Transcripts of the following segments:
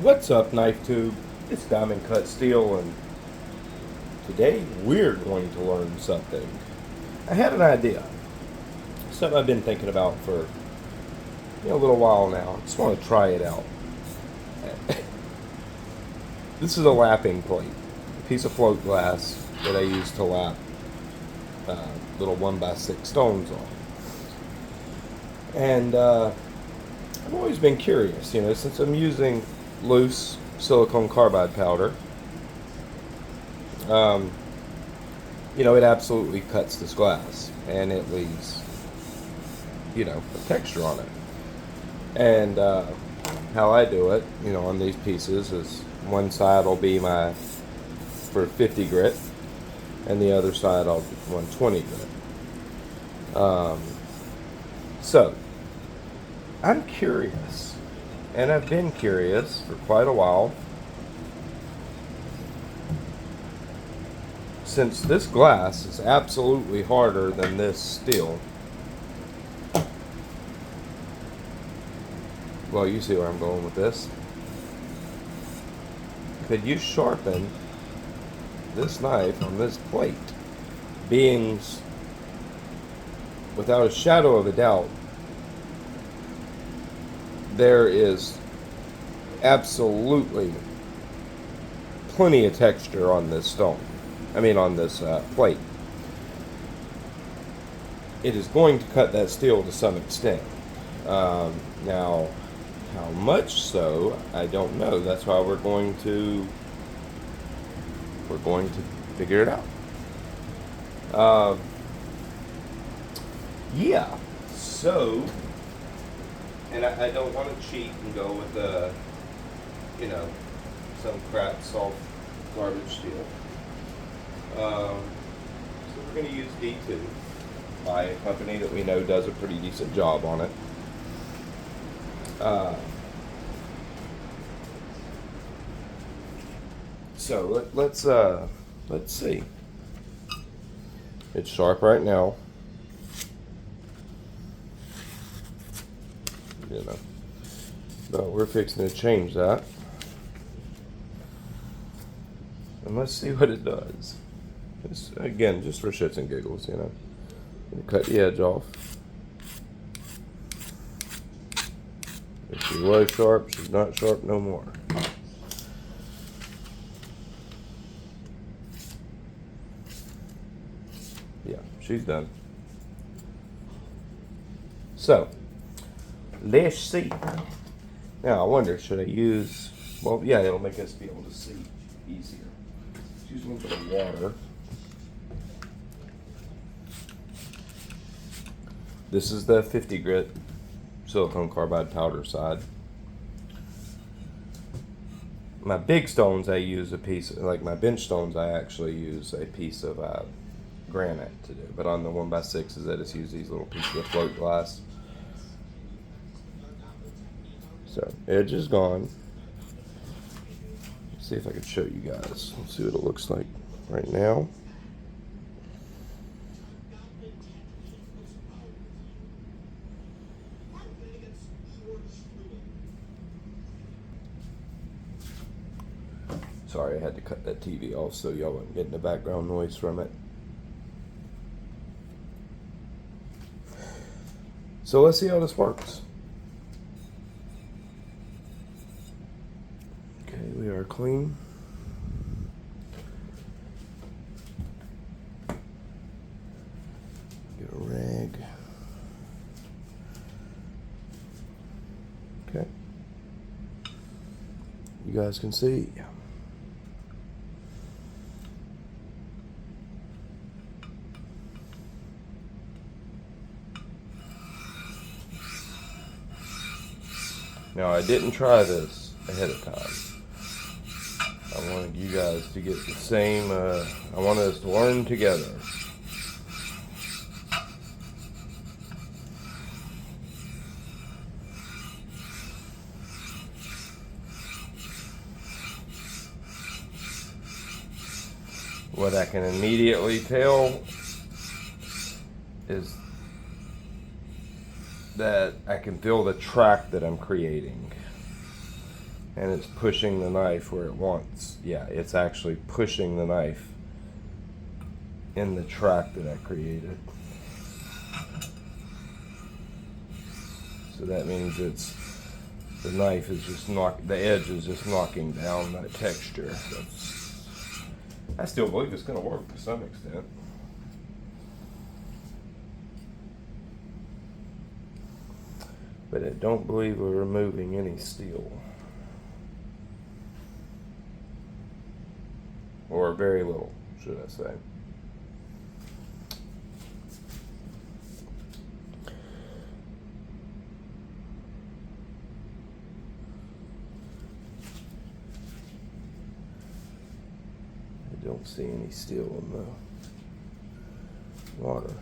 What's up, Knife Tube? It's Diamond Cut Steel, and today we're going to learn something. I had an idea, something I've been thinking about for a little while now. I just want to try it out. This is a lapping plate, a piece of float glass that I use to lap little 1x6 stones on. And I've always been curious, since I'm using loose silicone carbide powder, it absolutely cuts this glass and it leaves, a texture on it. And how I do it, on these pieces is one side will be my for 50 grit and the other side I'll do 120 grit. So I'm curious, and I've been curious for quite a while, since this glass is absolutely harder than this steel. Well, you see where I'm going with this. Could you sharpen this knife on this plate? Being, without a shadow of a doubt, there is absolutely plenty of texture on this stone. On this plate. It is going to cut that steel to some extent. Now, how much so, I don't know. That's why we're going to figure it out. Yeah. So, and I don't want to cheat and go with some crap soft garbage steel. So we're going to use D2 by a company that we know does a pretty decent job on it. So let's see. It's sharp right now. But we're fixing to change that. And let's see what it does. Again, just for shits and giggles, Cut the edge off. If she was sharp, she's not sharp no more. Yeah, she's done. So, let's see. Now, I wonder, should I use... Well, yeah, it'll make us be able to see easier. Let's use a little bit of water. This is the 50 grit silicone carbide powder side. My big stones, I use a piece, like my bench stones, I actually use a piece of granite to do. But on the 1x6s, I just use these little pieces of float glass. So, edge is gone. Let's see if I can show you guys. Let's see what it looks like right now. Sorry, I had to cut that TV off so y'all wouldn't get the background noise from it. So let's see how this works. Okay, we are clean. Get a rag. Okay. You guys can see. Now, I didn't try this ahead of time. I wanted you guys to get the same, I wanted us to learn together. What I can immediately tell is that I can feel the track that I'm creating. and it's pushing the knife where it wants. Yeah, it's actually pushing the knife in the track that I created. So that means the knife is just the edge is just knocking down that texture. I still believe it's going to work to some extent. But I don't believe we're removing any steel. Or very little, should I say. I don't see any steel in the water.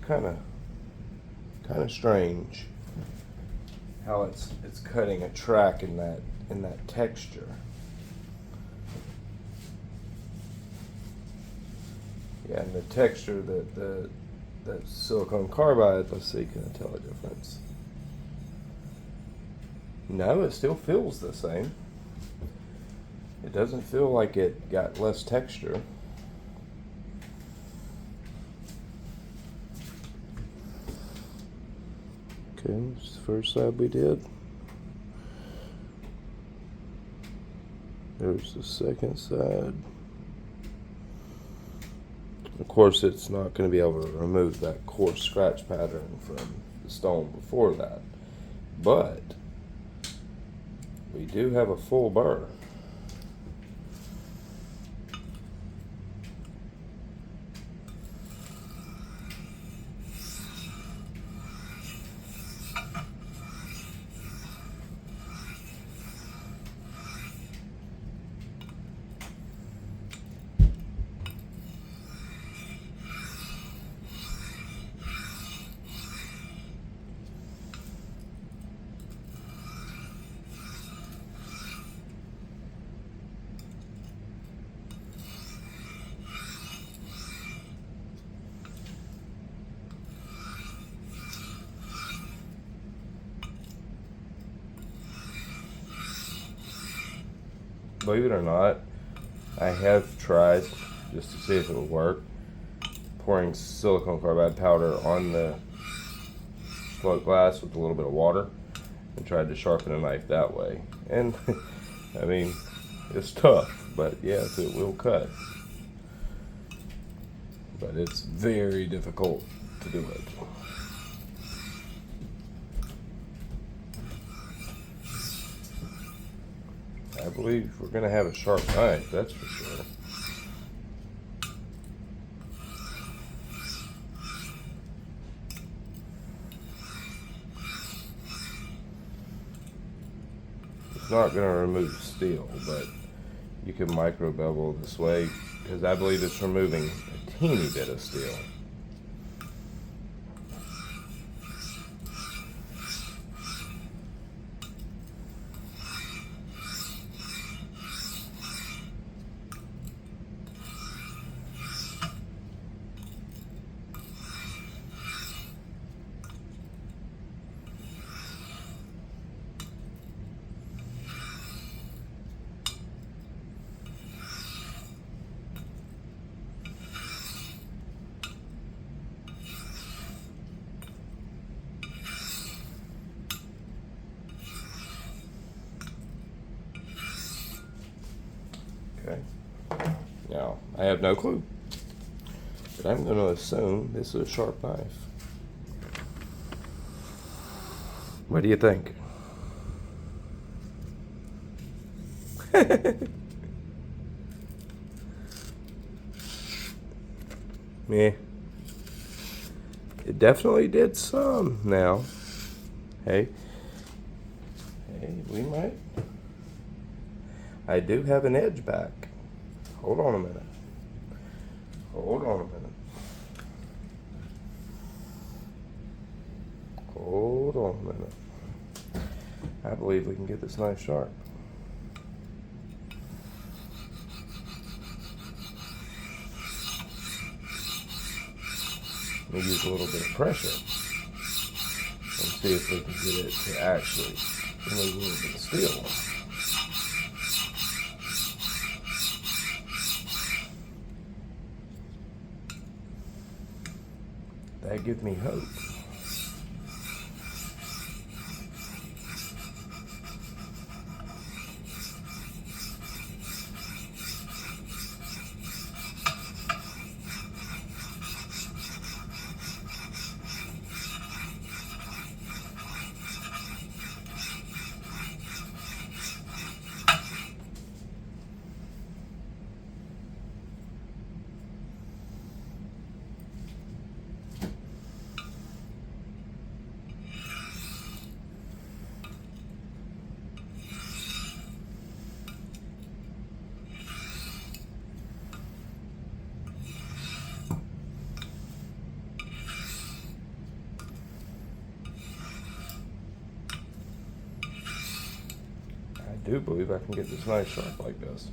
Kind of strange how it's cutting a track in that texture. Yeah, and the texture that silicone carbide. Let's see, can I tell a difference? No, it still feels the same. It doesn't feel like it got less texture. Okay, this is the first side we did. There's the second side. Of course, it's not going to be able to remove that coarse scratch pattern from the stone before that. But we do have a full burr. Believe it or not, I have tried, just to see if it will work, pouring silicone carbide powder on the float glass with a little bit of water and tried to sharpen a knife that way. And I mean, it's tough, but yes, it will cut. But it's very difficult to do it. I believe we're going to have a sharp knife, that's for sure. It's not going to remove steel, but you can micro bevel this way because I believe it's removing a teeny bit of steel. Okay. Now, I have no clue, but I'm going to assume this is a sharp knife. What do you think? Yeah. It definitely did some now. Hey. Hey, we might. I do have an edge back. Hold on a minute. Hold on a minute. Hold on a minute. I believe we can get this knife sharp. Let me use a little bit of pressure and see if we can get it to actually remove a little bit of steel. That gives me hope. I do believe I can get this knife sharp like this.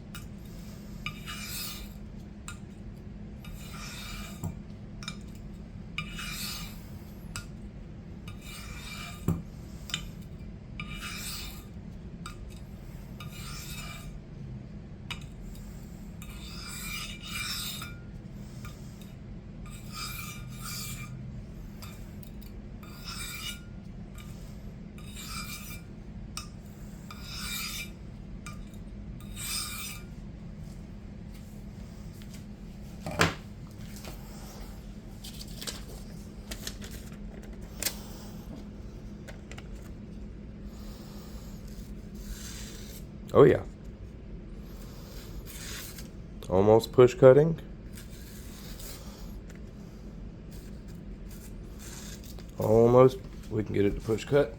Oh yeah. Almost push cutting. Almost. We can get it to push cut.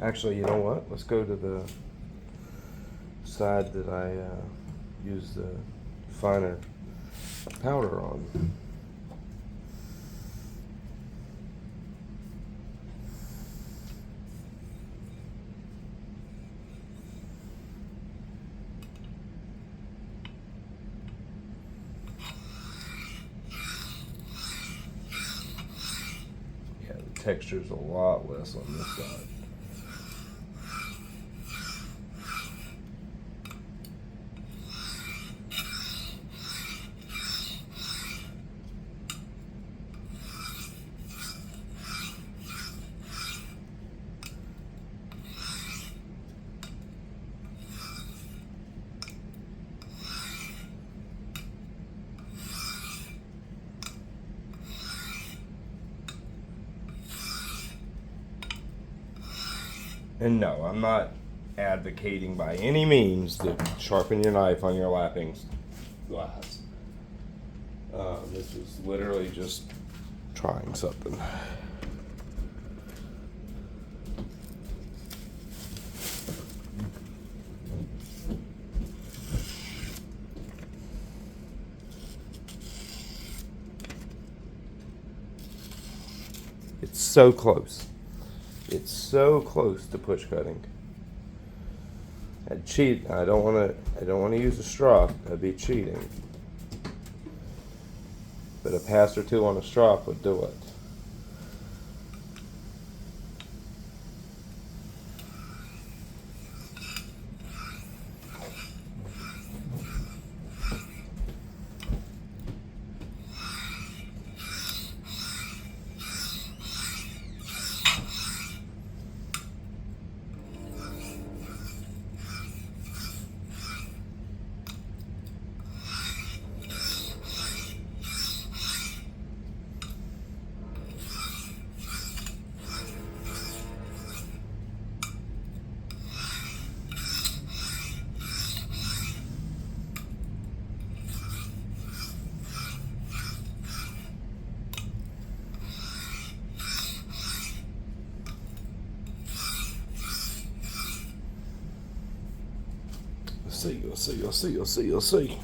Actually, you know what? Let's go to the side that I use the finer powder on. Yeah, the texture's a lot less on this side. And no, I'm not advocating by any means to sharpen your knife on your lapping glass. This is literally just trying something. It's so close. It's so close to push cutting. I'd cheat. I don't want to use a strop. That'd be cheating. But a pass or two on a strop would do it. see, you'll see, you'll see, you'll see, you'll see.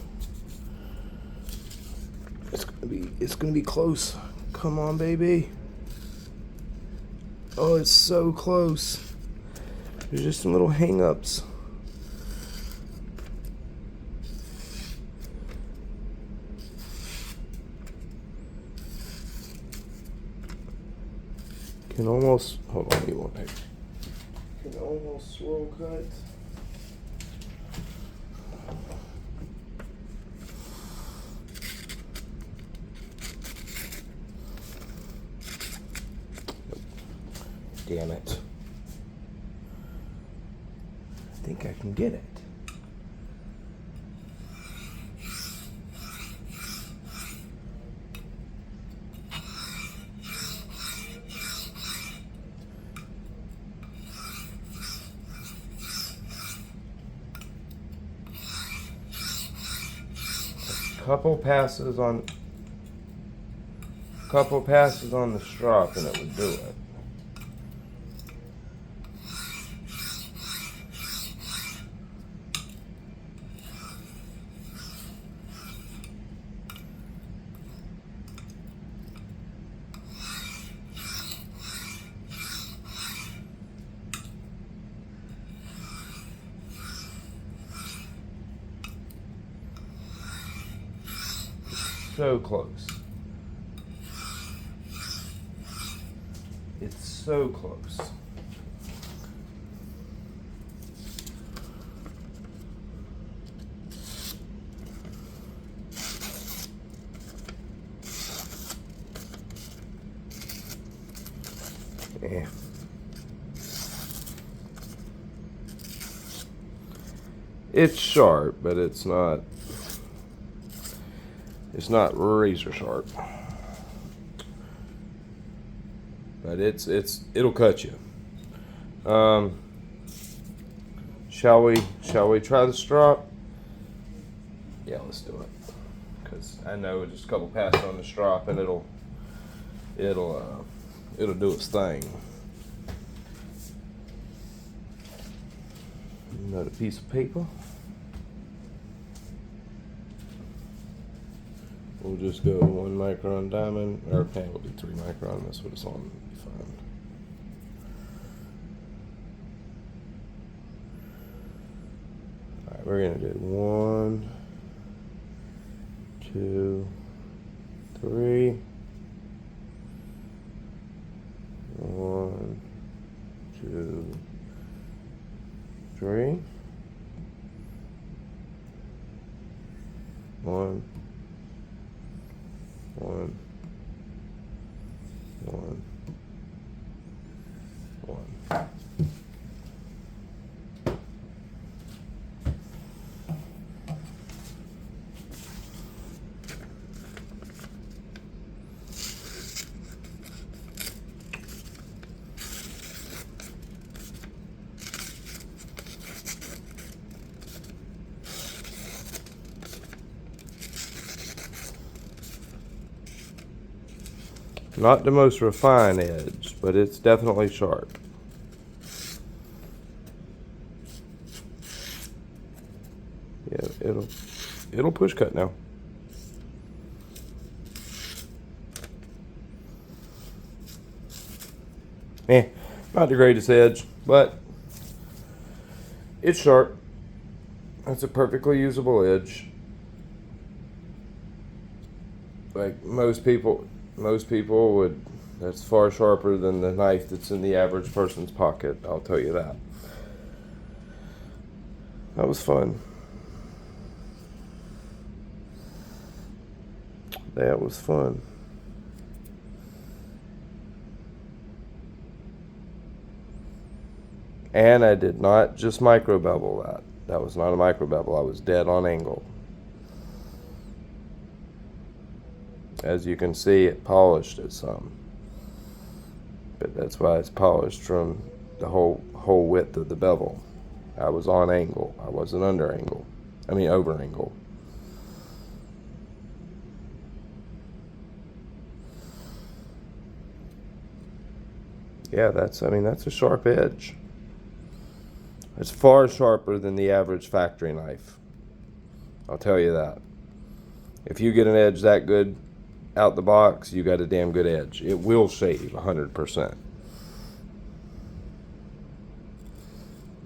It's gonna be close. Come on, baby. Oh, it's so close. There's just some little hang-ups. Can almost, hold on, you want to, can almost swirl cut. Damn it. I think I can get it. Couple passes on the strop and it would do it. So close. It's so close. Yeah. It's sharp, but it's not razor sharp. But it'll cut you. Shall we try the strop? Yeah, let's do it. Because I know just a couple passes on the strop and it'll do its thing. Another piece of paper. We'll just go 1 micron diamond. Our pan will be 3 micron. That's what it's on. It'll be fine. All right, we're gonna do 1, 2, 3. 1, 2, 3. 1, 1, 1, 1. Not the most refined edge, but it's definitely sharp. Yeah, it'll push cut now. Not the greatest edge, but it's sharp. That's a perfectly usable edge. Like most people would, that's far sharper than the knife that's in the average person's pocket, I'll tell you that. That was fun. That was fun. And I did not just micro bevel that. That was not a micro bevel. I was dead on angle. As you can see, it polished it some. But that's why it's polished from the whole width of the bevel. I was on angle. I wasn't under angle. I mean over angle. Yeah, that's a sharp edge. It's far sharper than the average factory knife. I'll tell you that. If you get an edge that good out the box, you got a damn good edge. It will shave 100%.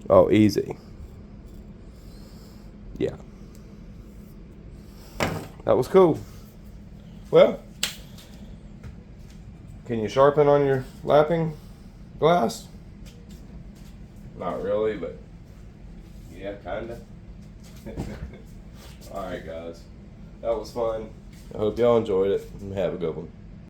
Oh, easy. Yeah. That was cool. Well, can you sharpen on your lapping glass? Not really, but yeah, kinda. Alright guys, that was fun. I hope y'all enjoyed it, and have a good one.